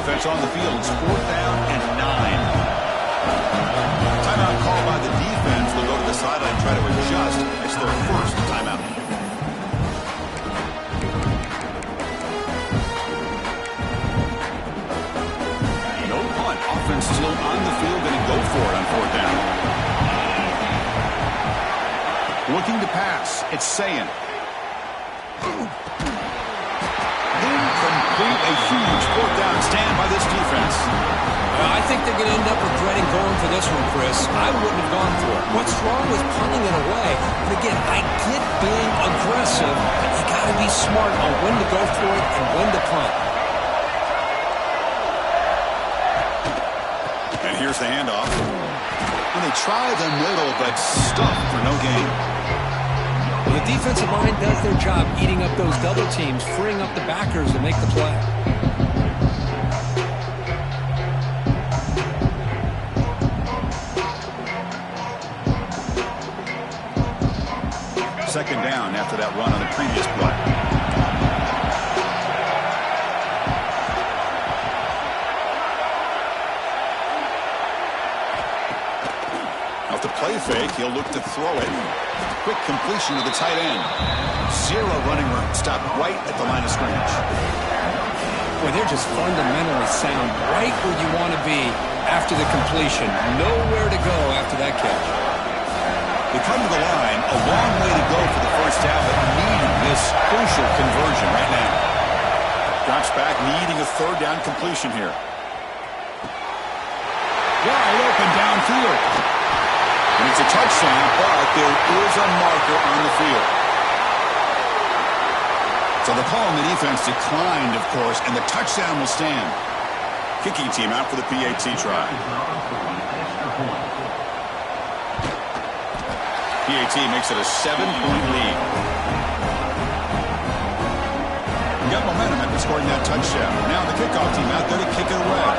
Offense on the field. It's 4th down and 9. Timeout called by the defense. They'll go to the sideline and try to adjust. It's their first timeout. No punt. Offense still on the field. Going to go for it on 4th down. Looking to pass. It's Sayin. Incomplete. A huge 4th down stand by this defense. I think they're going to end up regretting going for this one, Chris. I wouldn't have gone for it. What's wrong with punting it away? But again, I get being aggressive, but you got to be smart on when to go for it and when to punt. And here's the handoff. And they try the middle, but stuffed for no gain. Well, the defensive line does their job eating up those double teams, freeing up the backers to make the play. Second down after that run on the previous play. Off the play fake, he'll look to throw it. Quick completion to the tight end. 0 running room. Stopped right at the line of scrimmage. Boy, they're just fundamentally sound right where you want to be after the completion. Nowhere to go after that catch. They come to the line, a long way to go for the first half, but needing this crucial conversion right now. Drops back, needing a 3rd down completion here. Wide open downfield. And it's a touchdown, but there is a marker on the field. So the call on the defense declined, of course, and the touchdown will stand. Kicking team out for the PAT try. PAT makes it a 7-point lead. Got momentum after scoring that touchdown. Now the kickoff team out there to kick it away.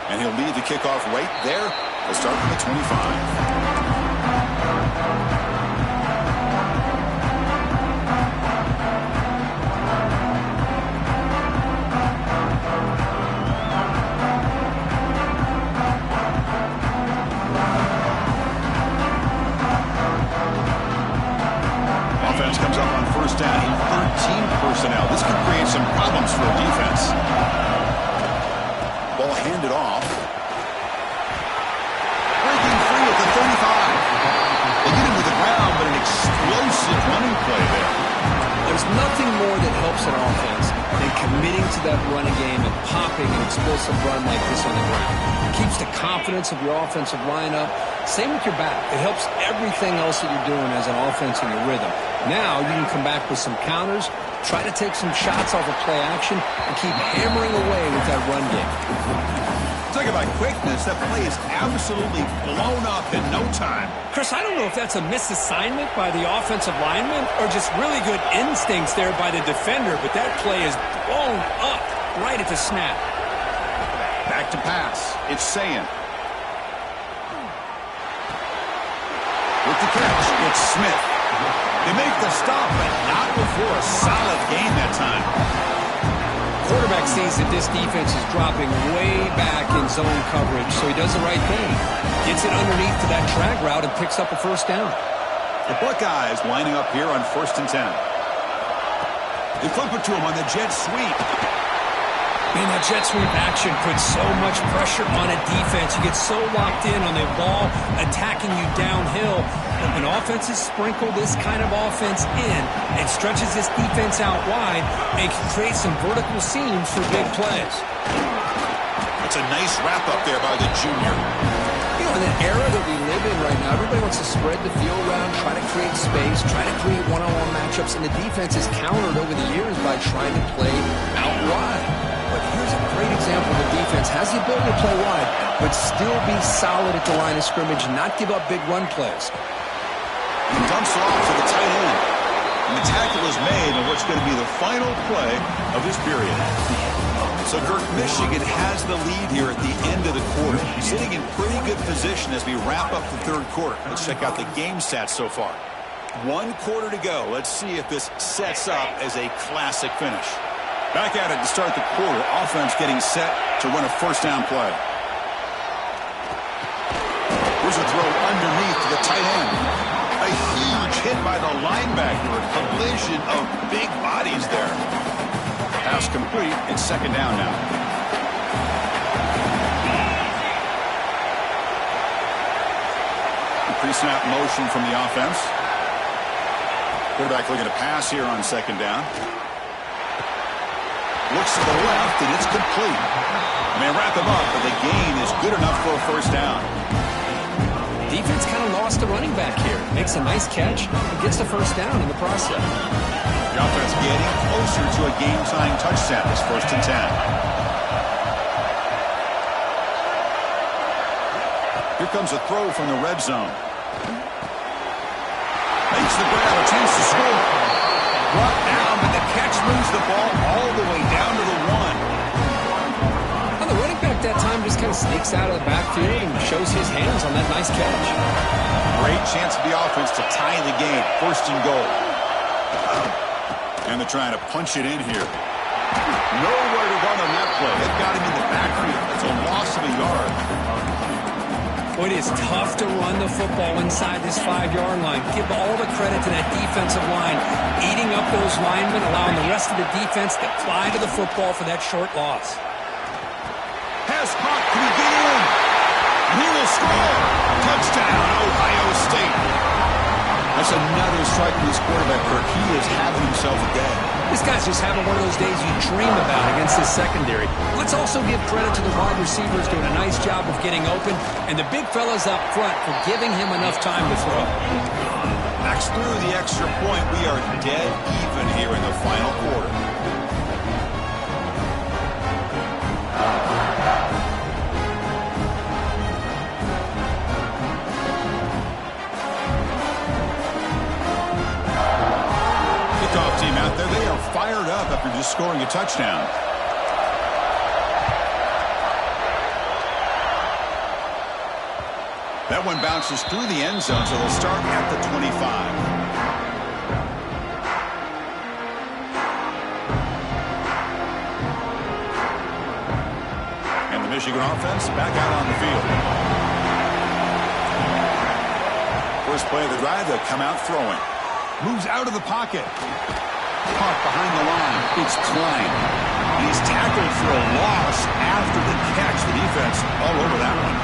And he'll lead the kickoff right there. They'll start from the 25. Offense comes up on 1st down. 13 personnel. This could create some problems for a defense. Ball handed off. Breaking free at the 35. They get him to the ground, but an explosive running play there. There's nothing more that helps an offense than committing to that running game and popping an explosive run like this on the ground. It keeps the confidence of your offensive lineup. Same with your back. It helps everything else that you're doing as an offense in your rhythm. Now you can come back with some counters, try to take some shots off of play action, and keep hammering away with that run game. Talk about quickness. That play is absolutely blown up in no time. Chris, I don't know if that's a misassignment by the offensive lineman or just really good instincts there by the defender, but that play is blown up right at the snap. Back to pass. It's Sayin. With the catch, it's Smith. They make the stop, but not before a solid gain that time. Quarterback sees that this defense is dropping way back in zone coverage, so he does the right thing. Gets it underneath to that drag route and picks up a 1st down. The Buckeyes lining up here on 1st and 10. They flip it to him on the jet sweep. Man, that jet sweep action puts so much pressure on a defense. You get so locked in on the ball attacking you downhill. When offenses sprinkle this kind of offense in and stretches this defense out wide, it can create some vertical seams for big plays. It's a nice wrap up there by the junior. You know, In an era that we live in right now, everybody wants to spread the field around, try to create space, try to create one-on-one matchups, and the defense is countered over the years by trying to play out wide. But here's a great example. The defense has the ability to play wide, but still be solid at the line of scrimmage and not give up big run plays. He dumps it off to the tight end. And the tackle is made on what's going to be the final play of this period. So, Kirk, Michigan has the lead here at the end of the quarter. Sitting in pretty good position as we wrap up the third quarter. Let's check out the game stats so far. 1 quarter to go. Let's see if this sets up as a classic finish. Back at it to start the quarter. Offense getting set to run a first down play. Here's a throw underneath to the tight end. A huge hit by the linebacker. A collision of big bodies there. Pass complete. It's second down now. Pre-snap motion from the offense. Quarterback looking to pass here on second down. Looks to the left, and it's complete. They wrap him up, but the gain is good enough for a first down. Defense kind of lost the running back here. Makes a nice catch and gets the first down in the process. The offense getting closer to a game-tying touchdown. It's 1st and 10. Here comes a throw from the red zone. Makes the grab, a chance to score. Brought down, but the catch moves the ball all the way down to the 1. Well, the running back that time just kind of sneaks out of the backfield and shows his hands on that nice catch. Great chance for the offense to tie the game. 1st and goal. And they're trying to punch it in here. Nowhere to run on that play. They've got him in the backfield. It's a loss of a yard. Well, it is tough to run the football inside this 5-yard line. Give all the credit to that defensive line, eating up those linemen, allowing the rest of the defense to fly to the football for that short loss. Pass caught. Can he get in? And he will score. Touchdown, Ohio State. That's another strike from this quarterback, Kirk. He is having himself a day. This guy's just having one of those days you dream about against this secondary. Let's also give credit to the wide receivers doing a nice job of getting open, and the big fellas up front for giving him enough time to throw. Backs through the extra point. We are dead even here in the final quarter. Kickoff team out there. They are fired up after just scoring a touchdown. That one bounces through the end zone, so they'll start at the 25. And the Michigan offense back out on the field. First play of the drive, they'll come out throwing. Moves out of the pocket. Caught behind the line. It's Klein. And he's tackled for a loss after the catch. The defense all over that one.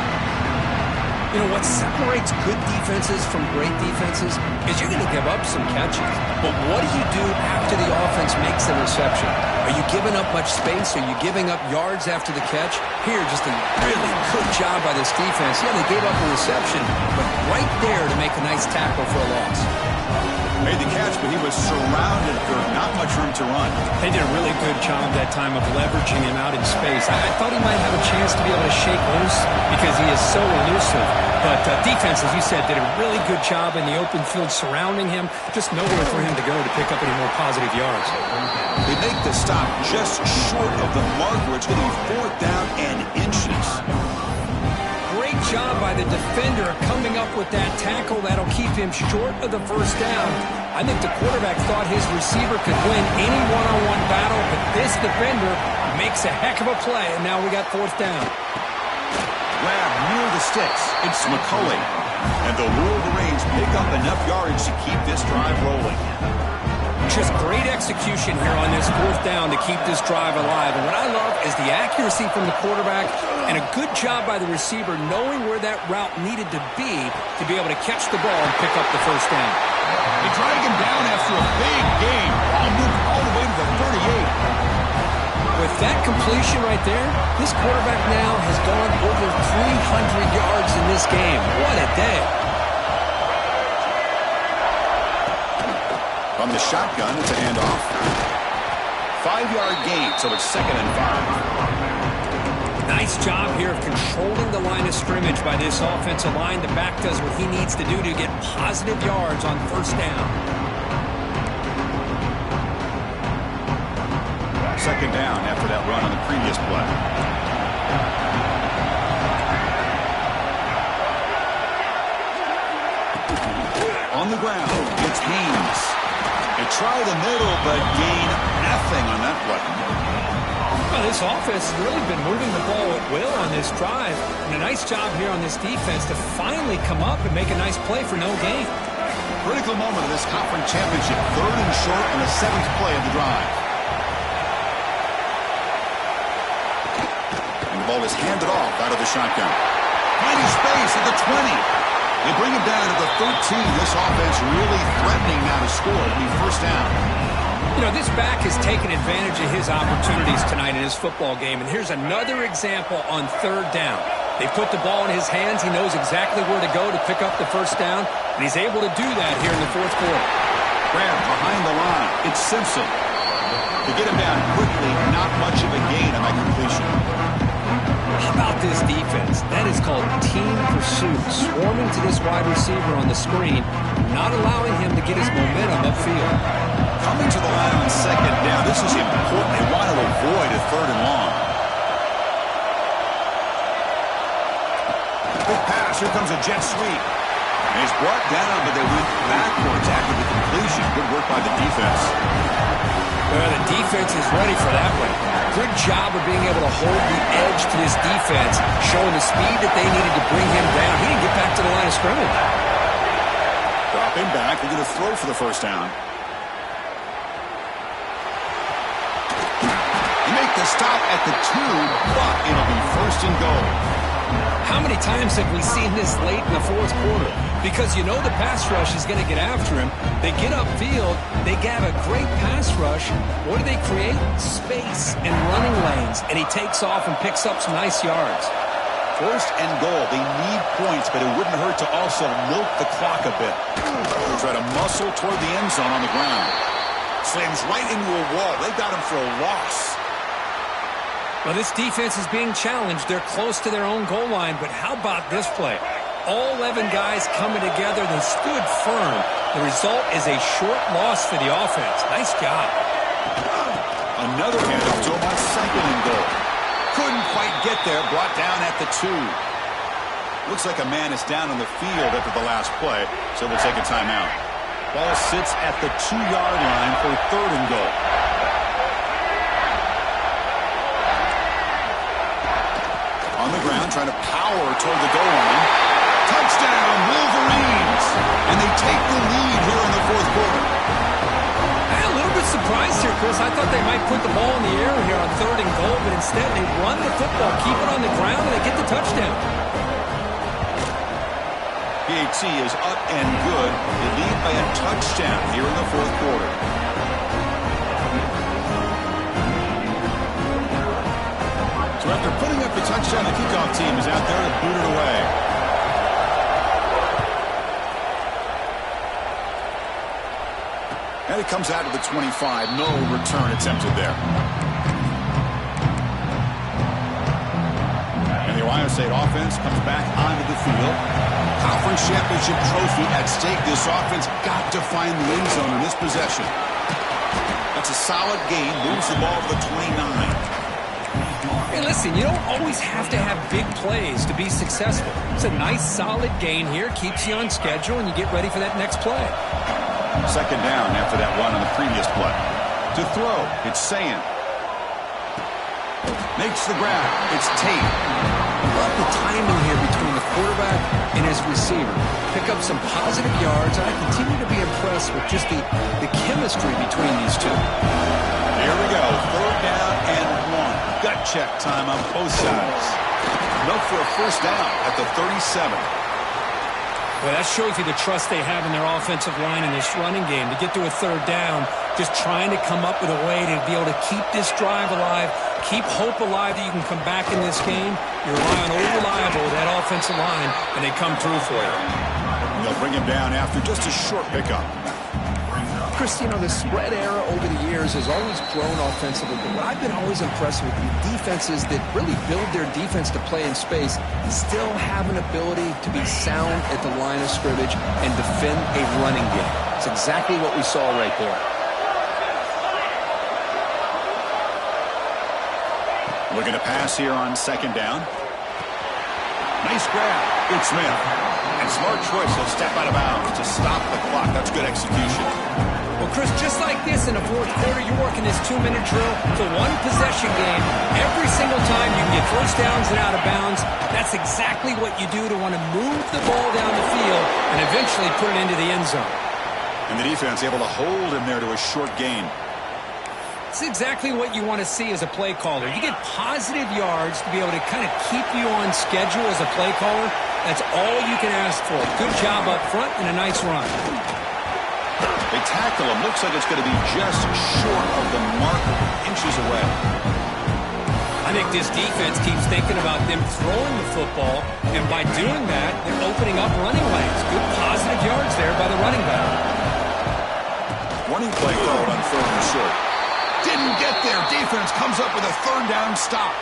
You know, what separates good defenses from great defenses is you're going to give up some catches. But what do you do after the offense makes the reception? Are you giving up much space? Are you giving up yards after the catch? Here, just a really good job by this defense. Yeah, they gave up a reception, but right there to make a nice tackle for a loss. Made the catch, but he was surrounded for not much room to run. They did a really good job that time of leveraging him out in space. I thought he might have a chance to be able to shake loose because he is so elusive. But defense, as you said, did a really good job in the open field surrounding him. Just nowhere for him to go to pick up any more positive yards. They make the stop just short of the marker. It's going to be 4th down and inches. Great job by the defender coming up with that tackle. That'll keep him short of the first down. I think the quarterback thought his receiver could win any one-on-one battle, but this defender makes a heck of a play, and now we got 4th down. Grab near the sticks. It's McCulley. And the Wolverines pick up enough yards to keep this drive rolling. Just great execution here on this 4th down to keep this drive alive. And what I love is the accuracy from the quarterback and a good job by the receiver knowing where that route needed to be able to catch the ball and pick up the first down. They drag him down after a big game. Ball moved all the way to the 38. With that completion right there, this quarterback now has gone over 300 yards in this game. What a day. From the shotgun, it's a handoff. 5-yard gain, so it's 2nd and 5. Nice job here of controlling the line of scrimmage by this offensive line. The back does what he needs to do to get positive yards on 1st down. 2nd down after that run on the previous play. On the ground, it's Haynes. They try the middle, but gain nothing on that play. Well, this offense has really been moving the ball at will on this drive. And a nice job here on this defense to finally come up and make a nice play for no gain. Critical moment of this conference championship. 3rd and short on the 7th play of the drive. And the ball is handed off out of the shotgun. Finding space at the 20. They bring him down to the 13. This offense really threatening now to score. It'll be 1st down. You know, this back has taken advantage of his opportunities tonight in his football game. And here's another example on 3rd down. They put the ball in his hands. He knows exactly where to go to pick up the 1st down. And he's able to do that here in the 4th quarter. Grab behind the line. It's Simpson. To get him down quickly, not much of a gain on that completion. How about this defense? That is called team pursuit. Swarming to this wide receiver on the screen, not allowing him to get his momentum upfield. Coming to the line on 2nd down. This is important. They want to avoid a 3rd and long. Quick pass. Here comes a jet sweep. And he's brought down, but they went backwards after the completion. Good work by the defense. Well, the defense is ready for that one. Good job of being able to hold the edge to this defense, showing the speed that they needed to bring him down. He didn't get back to the line of scrimmage. Dropping back. They're going to throw for the 1st down. They make the stop at the 2, but it'll be 1st and goal. How many times have we seen this late in the 4th quarter? Because you know the pass rush is going to get after him. They get upfield. They have a great pass rush. What do they create? Space and running lanes. And he takes off and picks up some nice yards. 1st and goal. They need points, but it wouldn't hurt to also milk the clock a bit. They try to muscle toward the end zone on the ground. Slams right into a wall. They got him for a loss. Well, this defense is being challenged. They're close to their own goal line, but how about this play? All 11 guys coming together. They stood firm. The result is a short loss for the offense. Nice job. Another handoff to him on 2nd and goal. Couldn't quite get there. Brought down at the 2. Looks like a man is down on the field after the last play, so we'll take a timeout. Ball sits at the 2-yard line for 3rd and goal. On the ground, trying to power toward the goal line. Touchdown, Wolverines! And they take the lead here in the 4th quarter. I'm a little bit surprised here, Chris. I thought they might put the ball in the air here on 3rd and goal, but instead they run the football, keep it on the ground, and they get the touchdown. PAT is up and good. They lead by a touchdown here in the 4th quarter. So after putting up the touchdown, the kickoff team is out there to boot it away. And it comes out to the 25. No return attempted there. And the Ohio State offense comes back onto the field. Conference championship trophy at stake. This offense got to find the end zone in this possession. That's a solid gain. Moves the ball to the 29. Hey, listen, you don't always have to have big plays to be successful. It's a nice, solid gain here. Keeps you on schedule, and you get ready for that next play. 2nd down after that run on the previous play. To throw, it's Sand. Makes the grab. It's Tate. I love the timing here between the quarterback and his receiver. Pick up some positive yards, and I continue to be impressed with just the chemistry between these two. Here we go. 3rd down and 1. Gut check time on both sides. Look for a 1st down at the 37. Well, that shows you the trust they have in their offensive line in this running game. To get to a third down, just trying to come up with a way to be able to keep this drive alive, keep hope alive that you can come back in this game. You rely on old reliable, that offensive line, and they come through for you. They'll bring him down after just a short pickup. Chris, the spread era over the years has always grown offensively, but what I've been always impressed with the defenses that really build their defense to play in space still have an ability to be sound at the line of scrimmage and defend a running game. It's exactly what we saw right there. Looking to pass here on second down. Nice grab. Good Smith. And smart choice. He'll step out of bounds to stop the clock. That's good execution. Well, Chris, just like this in the fourth quarter, you're working this 2-minute drill. It's a one-possession game. Every single time you can get first downs and out of bounds. That's exactly what you do to want to move the ball down the field and eventually put it into the end zone. And the defense able to hold him there to a short gain. It's exactly what you want to see as a play caller. You get positive yards to be able to kind of keep you on schedule as a play caller. That's all you can ask for. Good job up front and a nice run. They tackle him. Looks like it's going to be just short of the mark, inches away. I think this defense keeps thinking about them throwing the football, and by doing that, they're opening up running lanes. Good positive yards there by the running back. Running play called on third and short. Didn't get there. Defense comes up with a third down stop.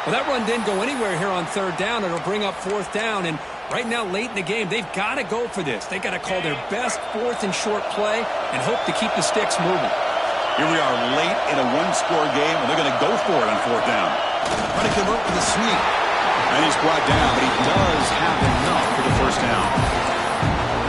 Well, that run didn't go anywhere here on third down. It'll bring up fourth down, and right now, late in the game, they've got to go for this. They've got to call their best fourth and short play and hope to keep the sticks moving. Here we are late in a one-score game, and they're going to go for it on fourth down. Trying to convert with a sweep. And he's brought down, but he does have enough for the first down.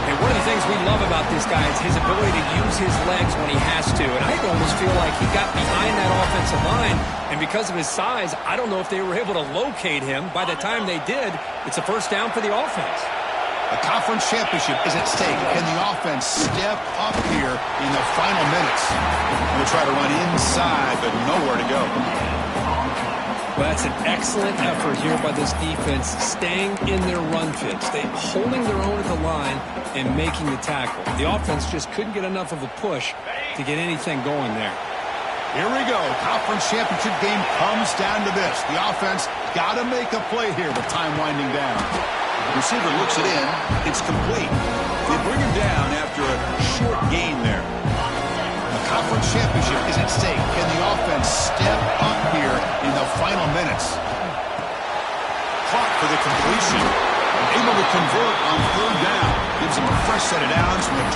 And one of the things we love about this guy is his ability to use his legs when he has to. And I almost feel like he got behind that offensive line, and because of his size, I don't know if they were able to locate him. By the time they did, it's a first down for the offense. A conference championship is at stake. Can the offense step up here in the final minutes? They'll try to run inside, but nowhere to go. Well, that's an excellent effort here by this defense, staying in their run fits. They're holding their own at the line and making the tackle. The offense just couldn't get enough of a push to get anything going there. Here we go. Conference championship game comes down to this. The offense got to make a play here with time winding down. The receiver looks it in. It's complete. They bring him down after a short gain there. A conference championship is at stake. Can the offense step up here in the final minutes? Clock for the completion. Able to convert on third down. Gives them a fresh set of downs from the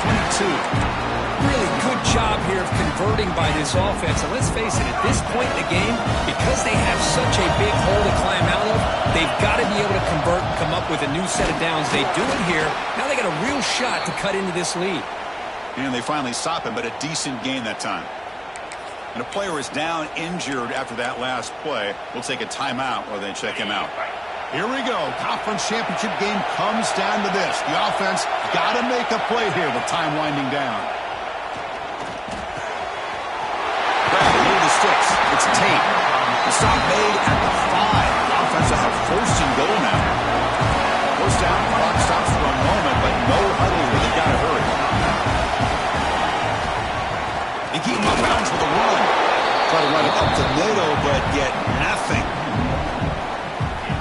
22. Really good job here of converting by this offense. And let's face it, at this point in the game, because they have such a big hole to climb out of, they've got to be able to convert and come up with a new set of downs. They do it here. Now they got a real shot to cut into this lead. And they finally stop him, but a decent gain that time. And a player is down injured after that last play. We'll take a timeout while they check him out. Here we go. Conference championship game comes down to this. The offense got to make a play here with time winding down. Near the sticks. It's Tate. The stop made at the 5. The offense will have first and goal now. First down, clock stops for a moment, but no huddle here. They've got to hurry. They keep him up bounds with a run. Try to run it up the middle, but get nothing.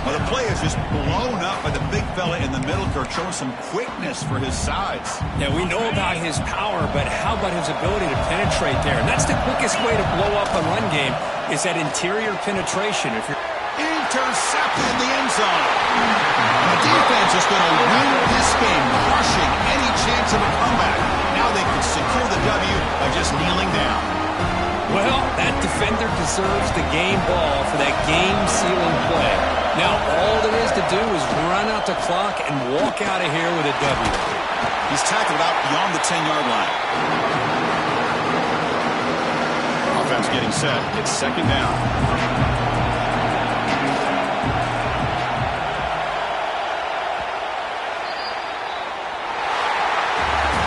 Well, the play is just blown up by the big fella in the middle. Kirk showing some quickness for his size. Yeah, we know about his power, but how about his ability to penetrate there? And that's the quickest way to blow up a run game, is that interior penetration. If you're intercepted in the end zone. The defense is going to win this game, crushing any chance of a comeback. Now they can secure the W by just kneeling down. Well, that defender deserves the game ball for that game-sealing play. Now all there is to do is run out the clock and walk out of here with a W. He's tackled out beyond the 10-yard line. Offense getting set. It's second down.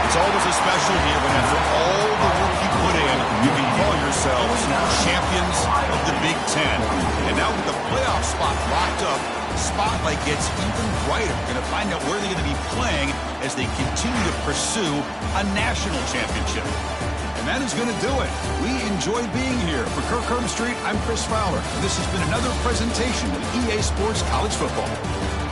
It's always a special here when after all the work you put in, you can call yourselves champions of the Big Ten. And now with the playoff spot locked up, spotlight gets even brighter. We're going to find out where they're going to be playing as they continue to pursue a national championship. And that is going to do it. We enjoyed being here. For Kirk Street, I'm Chris Fowler. And this has been another presentation of EA Sports College Football.